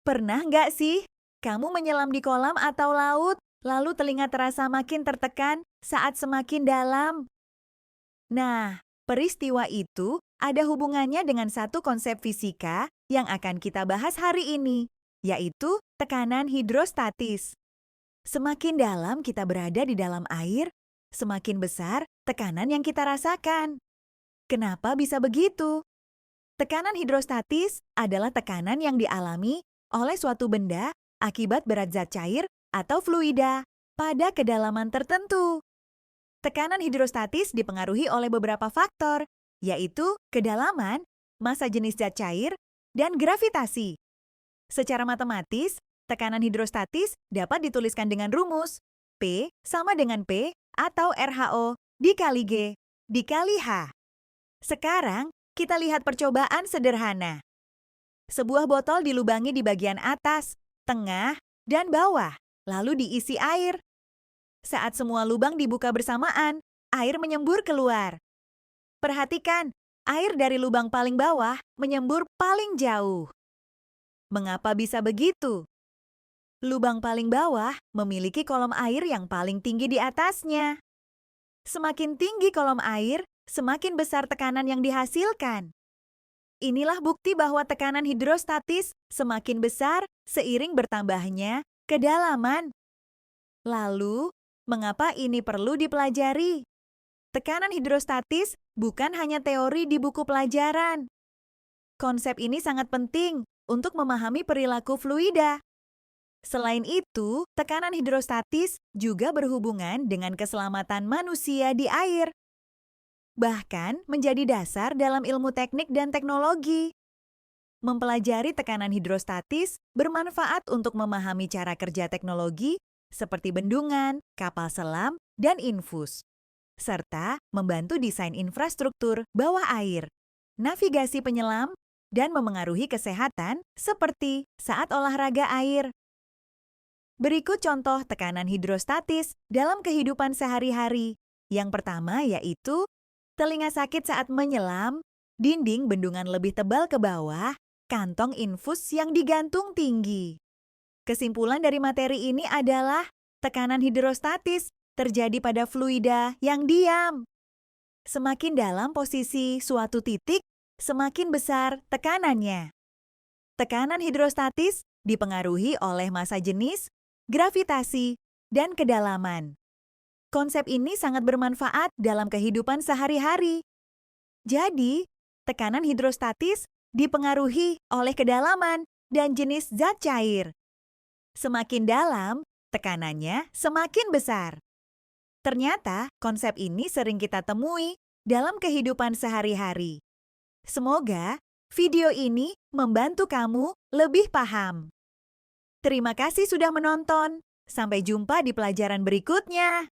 Pernah nggak sih kamu menyelam di kolam atau laut, lalu telinga terasa makin tertekan saat semakin dalam? Nah, peristiwa itu ada hubungannya dengan satu konsep fisika yang akan kita bahas hari ini, yaitu tekanan hidrostatis. Semakin dalam kita berada di dalam air, semakin besar tekanan yang kita rasakan. Kenapa bisa begitu? Tekanan hidrostatis adalah tekanan yang dialami oleh suatu benda akibat berat zat cair atau fluida pada kedalaman tertentu. Tekanan hidrostatis dipengaruhi oleh beberapa faktor, yaitu kedalaman, massa jenis zat cair, dan gravitasi. Secara matematis, tekanan hidrostatis dapat dituliskan dengan rumus P sama dengan P atau RHO dikali G dikali H. Sekarang, kita lihat percobaan sederhana. Sebuah botol dilubangi di bagian atas, tengah, dan bawah, lalu diisi air. Saat semua lubang dibuka bersamaan, air menyembur keluar. Perhatikan, air dari lubang paling bawah menyembur paling jauh. Mengapa bisa begitu? Lubang paling bawah memiliki kolom air yang paling tinggi di atasnya. Semakin tinggi kolom air, semakin besar tekanan yang dihasilkan. Inilah bukti bahwa tekanan hidrostatis semakin besar seiring bertambahnya kedalaman. Lalu, mengapa ini perlu dipelajari? Tekanan hidrostatis bukan hanya teori di buku pelajaran. Konsep ini sangat penting untuk memahami perilaku fluida. Selain itu, tekanan hidrostatis juga berhubungan dengan keselamatan manusia di air. Bahkan menjadi dasar dalam ilmu teknik dan teknologi. Mempelajari tekanan hidrostatis bermanfaat untuk memahami cara kerja teknologi seperti bendungan, kapal selam, dan infus, serta membantu desain infrastruktur bawah air, navigasi penyelam, dan memengaruhi kesehatan seperti saat olahraga air. Berikut contoh tekanan hidrostatis dalam kehidupan sehari-hari. Yang pertama yaitu telinga sakit saat menyelam, dinding bendungan lebih tebal ke bawah, kantong infus yang digantung tinggi. Kesimpulan dari materi ini adalah tekanan hidrostatis terjadi pada fluida yang diam. Semakin dalam posisi suatu titik, semakin besar tekanannya. Tekanan hidrostatis dipengaruhi oleh massa jenis, gravitasi, dan kedalaman. Konsep ini sangat bermanfaat dalam kehidupan sehari-hari. Jadi, tekanan hidrostatis dipengaruhi oleh kedalaman dan jenis zat cair. Semakin dalam, tekanannya semakin besar. Ternyata, konsep ini sering kita temui dalam kehidupan sehari-hari. Semoga video ini membantu kamu lebih paham. Terima kasih sudah menonton. Sampai jumpa di pelajaran berikutnya.